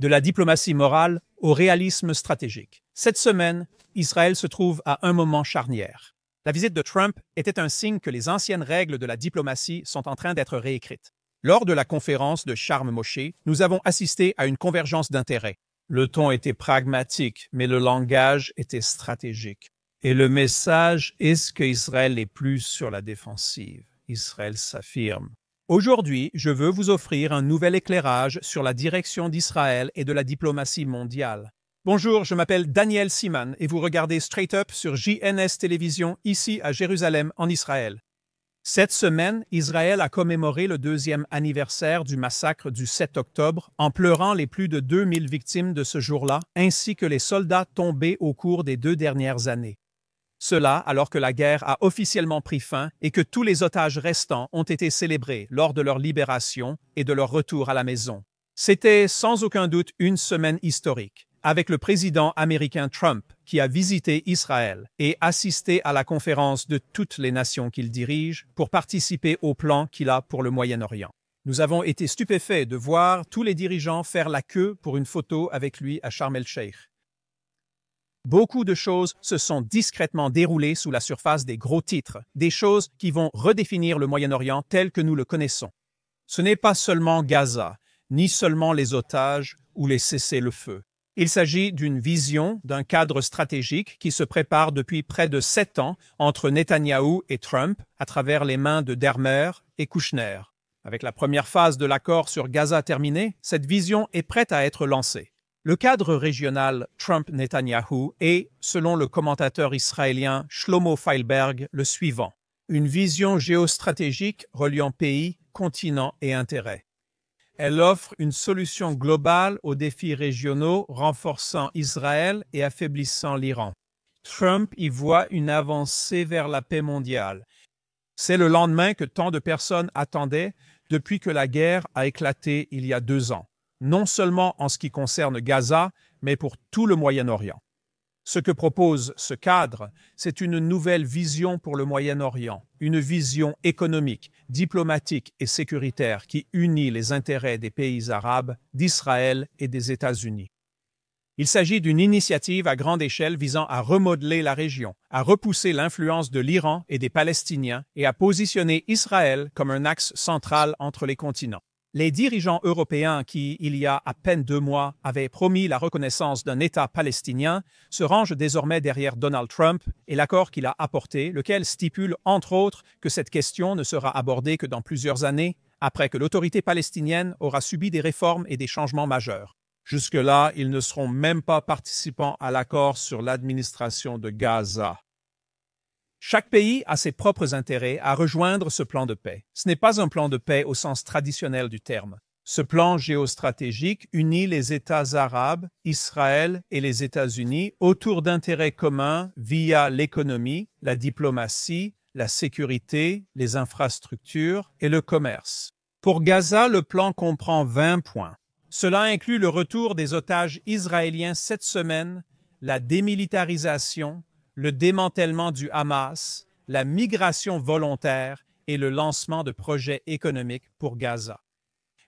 De la diplomatie morale au réalisme stratégique. Cette semaine, Israël se trouve à un moment charnière. La visite de Trump était un signe que les anciennes règles de la diplomatie sont en train d'être réécrites. Lors de la conférence de Sharm el-Sheikh, nous avons assisté à une convergence d'intérêts. Le ton était pragmatique, mais le langage était stratégique. Et le message est qu'Israël n'est plus sur la défensive. Israël s'affirme. Aujourd'hui, je veux vous offrir un nouvel éclairage sur la direction d'Israël et de la diplomatie mondiale. Bonjour, je m'appelle Daniel Siman et vous regardez Straight Up sur JNS Télévision ici à Jérusalem, en Israël. Cette semaine, Israël a commémoré le 2e anniversaire du massacre du 7 octobre en pleurant les plus de 2000 victimes de ce jour-là, ainsi que les soldats tombés au cours des 2 dernières années. Cela alors que la guerre a officiellement pris fin et que tous les otages restants ont été célébrés lors de leur libération et de leur retour à la maison. C'était sans aucun doute une semaine historique, avec le président américain Trump qui a visité Israël et assisté à la conférence de toutes les nations qu'il dirige pour participer au plan qu'il a pour le Moyen-Orient. Nous avons été stupéfaits de voir tous les dirigeants faire la queue pour une photo avec lui à Sharm el-Sheikh. Beaucoup de choses se sont discrètement déroulées sous la surface des gros titres, des choses qui vont redéfinir le Moyen-Orient tel que nous le connaissons. Ce n'est pas seulement Gaza, ni seulement les otages ou les cessez-le-feu. Il s'agit d'une vision, d'un cadre stratégique qui se prépare depuis près de 7 ans entre Netanyahou et Trump à travers les mains de Dermer et Kouchner. Avec la première phase de l'accord sur Gaza terminée, cette vision est prête à être lancée. Le cadre régional Trump-Netanyahou est, selon le commentateur israélien Shlomo Feilberg, le suivant. Une vision géostratégique reliant pays, continents et intérêts. Elle offre une solution globale aux défis régionaux renforçant Israël et affaiblissant l'Iran. Trump y voit une avancée vers la paix mondiale. C'est le lendemain que tant de personnes attendaient depuis que la guerre a éclaté il y a 2 ans. Non seulement en ce qui concerne Gaza, mais pour tout le Moyen-Orient. Ce que propose ce cadre, c'est une nouvelle vision pour le Moyen-Orient, une vision économique, diplomatique et sécuritaire qui unit les intérêts des pays arabes, d'Israël et des États-Unis. Il s'agit d'une initiative à grande échelle visant à remodeler la région, à repousser l'influence de l'Iran et des Palestiniens et à positionner Israël comme un axe central entre les continents. Les dirigeants européens qui, il y a à peine 2 mois, avaient promis la reconnaissance d'un État palestinien se rangent désormais derrière Donald Trump et l'accord qu'il a apporté, lequel stipule, entre autres, que cette question ne sera abordée que dans plusieurs années, après que l'autorité palestinienne aura subi des réformes et des changements majeurs. Jusque-là, ils ne seront même pas participants à l'accord sur l'administration de Gaza. Chaque pays a ses propres intérêts à rejoindre ce plan de paix. Ce n'est pas un plan de paix au sens traditionnel du terme. Ce plan géostratégique unit les États arabes, Israël et les États-Unis autour d'intérêts communs via l'économie, la diplomatie, la sécurité, les infrastructures et le commerce. Pour Gaza, le plan comprend 20 points. Cela inclut le retour des otages israéliens cette semaine, la démilitarisation, le démantèlement du Hamas, la migration volontaire et le lancement de projets économiques pour Gaza.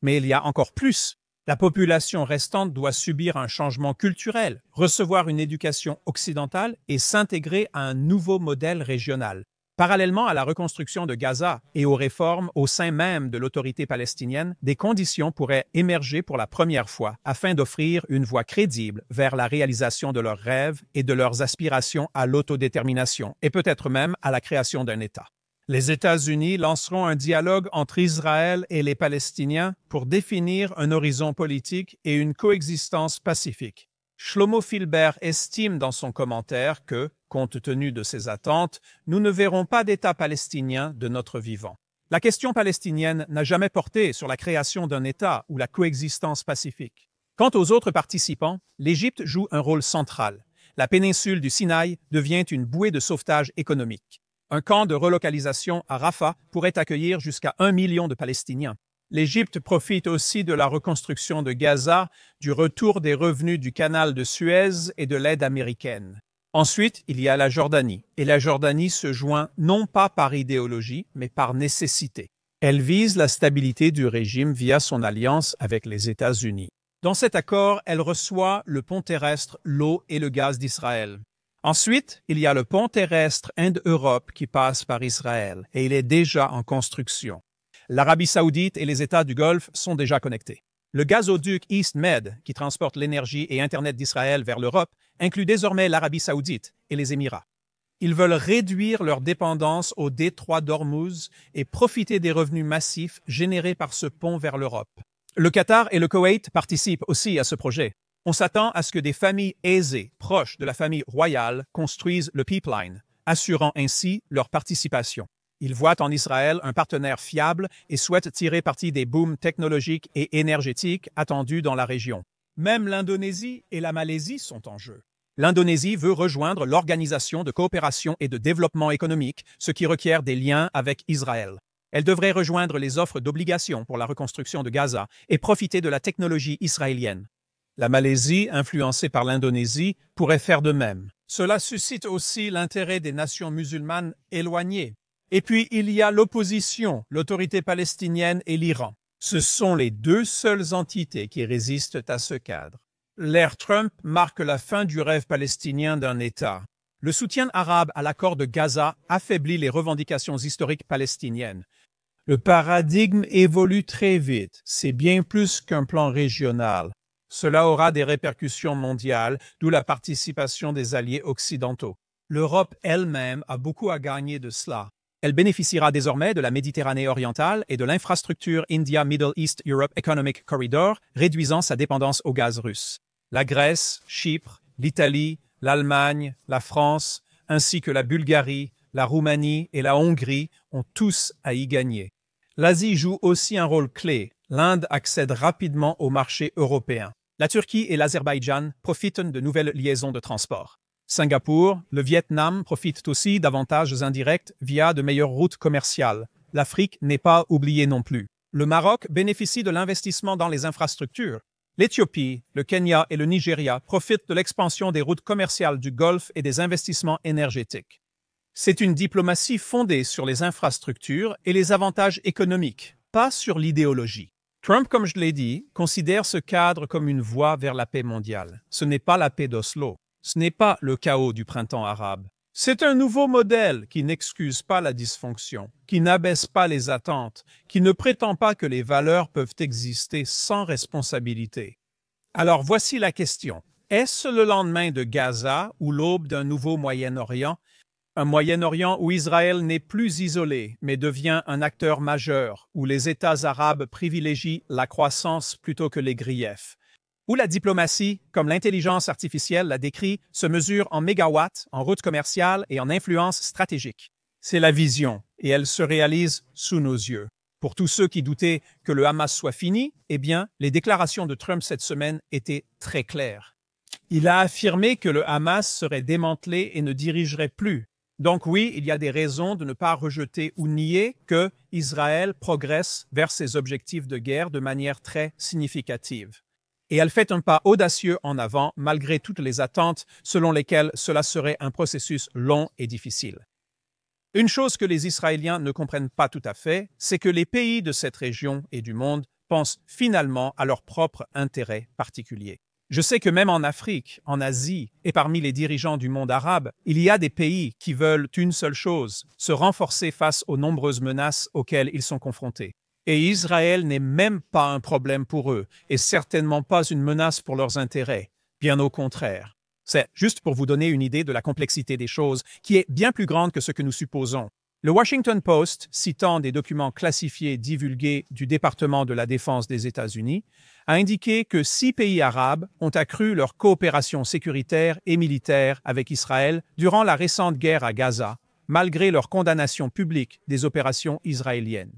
Mais il y a encore plus. La population restante doit subir un changement culturel, recevoir une éducation occidentale et s'intégrer à un nouveau modèle régional. Parallèlement à la reconstruction de Gaza et aux réformes au sein même de l'autorité palestinienne, des conditions pourraient émerger pour la première fois afin d'offrir une voie crédible vers la réalisation de leurs rêves et de leurs aspirations à l'autodétermination et peut-être même à la création d'un État. Les États-Unis lanceront un dialogue entre Israël et les Palestiniens pour définir un horizon politique et une coexistence pacifique. Shlomo Feilberg estime dans son commentaire que, compte tenu de ces attentes, nous ne verrons pas d'État palestinien de notre vivant. La question palestinienne n'a jamais porté sur la création d'un État ou la coexistence pacifique. Quant aux autres participants, l'Égypte joue un rôle central. La péninsule du Sinaï devient une bouée de sauvetage économique. Un camp de relocalisation à Rafah pourrait accueillir jusqu'à 1 million de Palestiniens. L'Égypte profite aussi de la reconstruction de Gaza, du retour des revenus du canal de Suez et de l'aide américaine. Ensuite, il y a la Jordanie, et la Jordanie se joint non pas par idéologie, mais par nécessité. Elle vise la stabilité du régime via son alliance avec les États-Unis. Dans cet accord, elle reçoit le pont terrestre, l'eau et le gaz d'Israël. Ensuite, il y a le pont terrestre Inde-Europe qui passe par Israël et il est déjà en construction. L'Arabie saoudite et les États du Golfe sont déjà connectés. Le gazoduc EastMed, qui transporte l'énergie et Internet d'Israël vers l'Europe, inclut désormais l'Arabie saoudite et les Émirats. Ils veulent réduire leur dépendance au détroit d'Ormuz et profiter des revenus massifs générés par ce pont vers l'Europe. Le Qatar et le Koweït participent aussi à ce projet. On s'attend à ce que des familles aisées, proches de la famille royale, construisent le pipeline, assurant ainsi leur participation. Ils voient en Israël un partenaire fiable et souhaitent tirer parti des booms technologiques et énergétiques attendus dans la région. Même l'Indonésie et la Malaisie sont en jeu. L'Indonésie veut rejoindre l'Organisation de coopération et de développement économique, ce qui requiert des liens avec Israël. Elle devrait rejoindre les offres d'obligations pour la reconstruction de Gaza et profiter de la technologie israélienne. La Malaisie, influencée par l'Indonésie, pourrait faire de même. Cela suscite aussi l'intérêt des nations musulmanes éloignées. Et puis, il y a l'opposition, l'autorité palestinienne et l'Iran. Ce sont les deux seules entités qui résistent à ce cadre. L'ère Trump marque la fin du rêve palestinien d'un État. Le soutien arabe à l'accord de Gaza affaiblit les revendications historiques palestiniennes. Le paradigme évolue très vite. C'est bien plus qu'un plan régional. Cela aura des répercussions mondiales, d'où la participation des alliés occidentaux. L'Europe elle-même a beaucoup à gagner de cela. Elle bénéficiera désormais de la Méditerranée orientale et de l'infrastructure India-Middle East Europe Economic Corridor, réduisant sa dépendance au gaz russe. La Grèce, Chypre, l'Italie, l'Allemagne, la France, ainsi que la Bulgarie, la Roumanie et la Hongrie ont tous à y gagner. L'Asie joue aussi un rôle clé. L'Inde accède rapidement au marché européen. La Turquie et l'Azerbaïdjan profitent de nouvelles liaisons de transport. Singapour, le Vietnam profitent aussi d'avantages indirects via de meilleures routes commerciales. L'Afrique n'est pas oubliée non plus. Le Maroc bénéficie de l'investissement dans les infrastructures. L'Éthiopie, le Kenya et le Nigeria profitent de l'expansion des routes commerciales du Golfe et des investissements énergétiques. C'est une diplomatie fondée sur les infrastructures et les avantages économiques, pas sur l'idéologie. Trump, comme je l'ai dit, considère ce cadre comme une voie vers la paix mondiale. Ce n'est pas la paix d'Oslo. Ce n'est pas le chaos du printemps arabe. C'est un nouveau modèle qui n'excuse pas la dysfonction, qui n'abaisse pas les attentes, qui ne prétend pas que les valeurs peuvent exister sans responsabilité. Alors voici la question. Est-ce le lendemain de Gaza ou l'aube d'un nouveau Moyen-Orient? Un Moyen-Orient où Israël n'est plus isolé, mais devient un acteur majeur, où les États arabes privilégient la croissance plutôt que les griefs, où la diplomatie, comme l'intelligence artificielle l'a décrit, se mesure en mégawatts, en routes commerciales et en influence stratégique. C'est la vision, et elle se réalise sous nos yeux. Pour tous ceux qui doutaient que le Hamas soit fini, eh bien, les déclarations de Trump cette semaine étaient très claires. Il a affirmé que le Hamas serait démantelé et ne dirigerait plus. Donc oui, il y a des raisons de ne pas rejeter ou nier que Israël progresse vers ses objectifs de guerre de manière très significative. Et elle fait un pas audacieux en avant malgré toutes les attentes selon lesquelles cela serait un processus long et difficile. Une chose que les Israéliens ne comprennent pas tout à fait, c'est que les pays de cette région et du monde pensent finalement à leurs propres intérêts particuliers. Je sais que même en Afrique, en Asie et parmi les dirigeants du monde arabe, il y a des pays qui veulent une seule chose, se renforcer face aux nombreuses menaces auxquelles ils sont confrontés. Et Israël n'est même pas un problème pour eux, et certainement pas une menace pour leurs intérêts. Bien au contraire. C'est juste pour vous donner une idée de la complexité des choses, qui est bien plus grande que ce que nous supposons. Le Washington Post, citant des documents classifiés divulgués du département de la Défense des États-Unis, a indiqué que 6 pays arabes ont accru leur coopération sécuritaire et militaire avec Israël durant la récente guerre à Gaza, malgré leur condamnation publique des opérations israéliennes.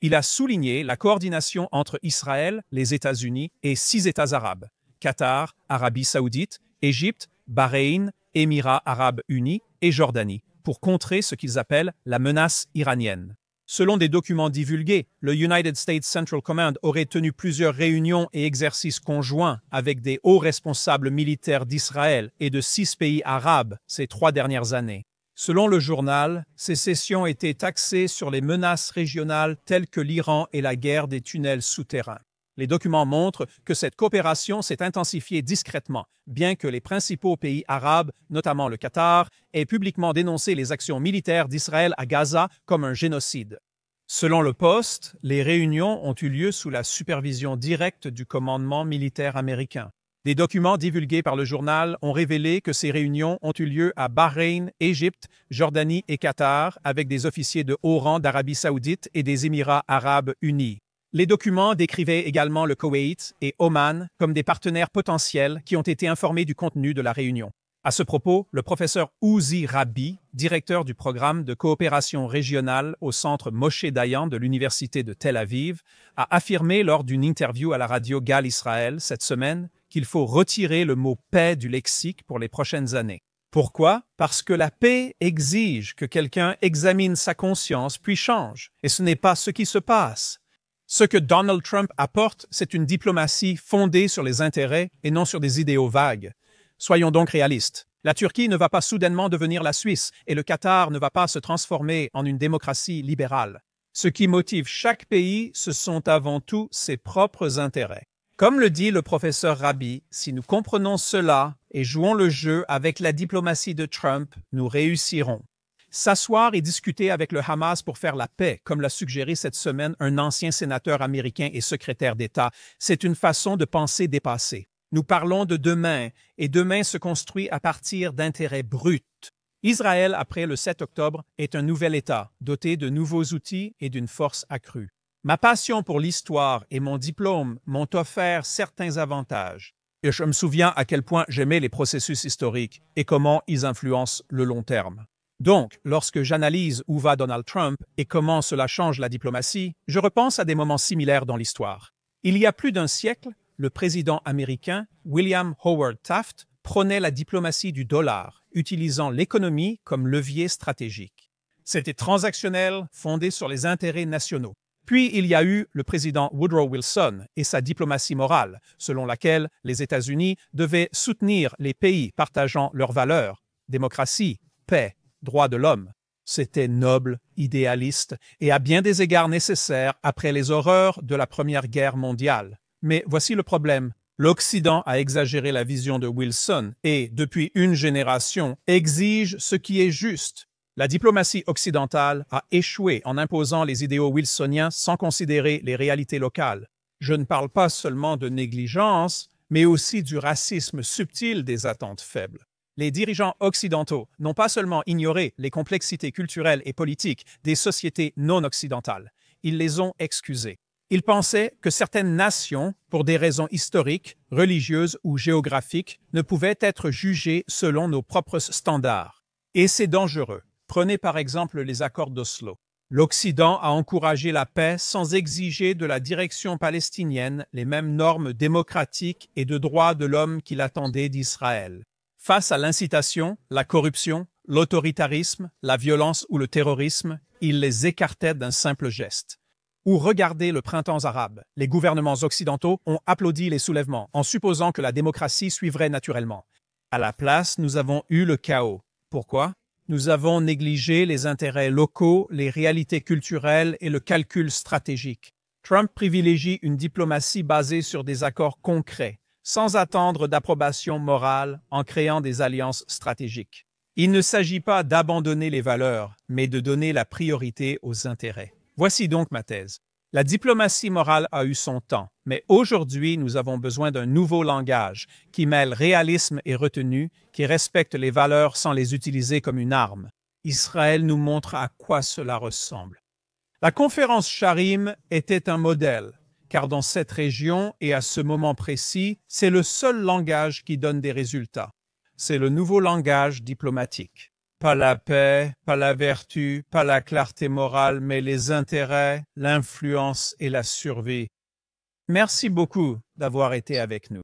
Il a souligné la coordination entre Israël, les États-Unis et 6 États arabes, Qatar, Arabie saoudite, Égypte, Bahreïn, Émirats arabes unis et Jordanie, pour contrer ce qu'ils appellent la menace iranienne. Selon des documents divulgués, le United States Central Command aurait tenu plusieurs réunions et exercices conjoints avec des hauts responsables militaires d'Israël et de 6 pays arabes ces 3 dernières années. Selon le journal, ces sessions étaient axées sur les menaces régionales telles que l'Iran et la guerre des tunnels souterrains. Les documents montrent que cette coopération s'est intensifiée discrètement, bien que les principaux pays arabes, notamment le Qatar, aient publiquement dénoncé les actions militaires d'Israël à Gaza comme un génocide. Selon le Post, les réunions ont eu lieu sous la supervision directe du commandement militaire américain. Des documents divulgués par le journal ont révélé que ces réunions ont eu lieu à Bahreïn, Égypte, Jordanie et Qatar avec des officiers de haut rang d'Arabie saoudite et des Émirats arabes unis. Les documents décrivaient également le Koweït et Oman comme des partenaires potentiels qui ont été informés du contenu de la réunion. À ce propos, le professeur Uzi Rabi, directeur du programme de coopération régionale au centre Moshe Dayan de l'Université de Tel Aviv, a affirmé lors d'une interview à la radio Gal Israël cette semaine qu'il faut retirer le mot « paix » du lexique pour les prochaines années. Pourquoi? Parce que la paix exige que quelqu'un examine sa conscience puis change, et ce n'est pas ce qui se passe. Ce que Donald Trump apporte, c'est une diplomatie fondée sur les intérêts et non sur des idéaux vagues. Soyons donc réalistes. La Turquie ne va pas soudainement devenir la Suisse et le Qatar ne va pas se transformer en une démocratie libérale. Ce qui motive chaque pays, ce sont avant tout ses propres intérêts. Comme le dit le professeur Rabi, si nous comprenons cela et jouons le jeu avec la diplomatie de Trump, nous réussirons. S'asseoir et discuter avec le Hamas pour faire la paix, comme l'a suggéré cette semaine un ancien sénateur américain et secrétaire d'État, c'est une façon de penser dépassée. Nous parlons de demain, et demain se construit à partir d'intérêts bruts. Israël, après le 7 octobre, est un nouvel État, doté de nouveaux outils et d'une force accrue. Ma passion pour l'histoire et mon diplôme m'ont offert certains avantages. Et je me souviens à quel point j'aimais les processus historiques et comment ils influencent le long terme. Donc, lorsque j'analyse où va Donald Trump et comment cela change la diplomatie, je repense à des moments similaires dans l'histoire. Il y a plus d'un siècle, le président américain William Howard Taft prônait la diplomatie du dollar, utilisant l'économie comme levier stratégique. C'était transactionnel, fondé sur les intérêts nationaux. Puis il y a eu le président Woodrow Wilson et sa diplomatie morale, selon laquelle les États-Unis devaient soutenir les pays partageant leurs valeurs, démocratie, paix, droits de l'homme. C'était noble, idéaliste et à bien des égards nécessaire après les horreurs de la Première Guerre mondiale. Mais voici le problème. L'Occident a exagéré la vision de Wilson et, depuis une génération, exige ce qui est juste. La diplomatie occidentale a échoué en imposant les idéaux wilsoniens sans considérer les réalités locales. Je ne parle pas seulement de négligence, mais aussi du racisme subtil des attentes faibles. Les dirigeants occidentaux n'ont pas seulement ignoré les complexités culturelles et politiques des sociétés non occidentales, ils les ont excusées. Ils pensaient que certaines nations, pour des raisons historiques, religieuses ou géographiques, ne pouvaient être jugées selon nos propres standards. Et c'est dangereux. Prenez par exemple les accords d'Oslo. L'Occident a encouragé la paix sans exiger de la direction palestinienne les mêmes normes démocratiques et de droits de l'homme qu'il attendait d'Israël. Face à l'incitation, la corruption, l'autoritarisme, la violence ou le terrorisme, il les écartait d'un simple geste. Ou regardez le printemps arabe. Les gouvernements occidentaux ont applaudi les soulèvements en supposant que la démocratie suivrait naturellement. À la place, nous avons eu le chaos. Pourquoi? Nous avons négligé les intérêts locaux, les réalités culturelles et le calcul stratégique. Trump privilégie une diplomatie basée sur des accords concrets, sans attendre d'approbation morale en créant des alliances stratégiques. Il ne s'agit pas d'abandonner les valeurs, mais de donner la priorité aux intérêts. Voici donc ma thèse. La diplomatie morale a eu son temps, mais aujourd'hui, nous avons besoin d'un nouveau langage qui mêle réalisme et retenue, qui respecte les valeurs sans les utiliser comme une arme. Israël nous montre à quoi cela ressemble. La conférence Sharim était un modèle, car dans cette région et à ce moment précis, c'est le seul langage qui donne des résultats. C'est le nouveau langage diplomatique. Pas la paix, pas la vertu, pas la clarté morale, mais les intérêts, l'influence et la survie. Merci beaucoup d'avoir été avec nous.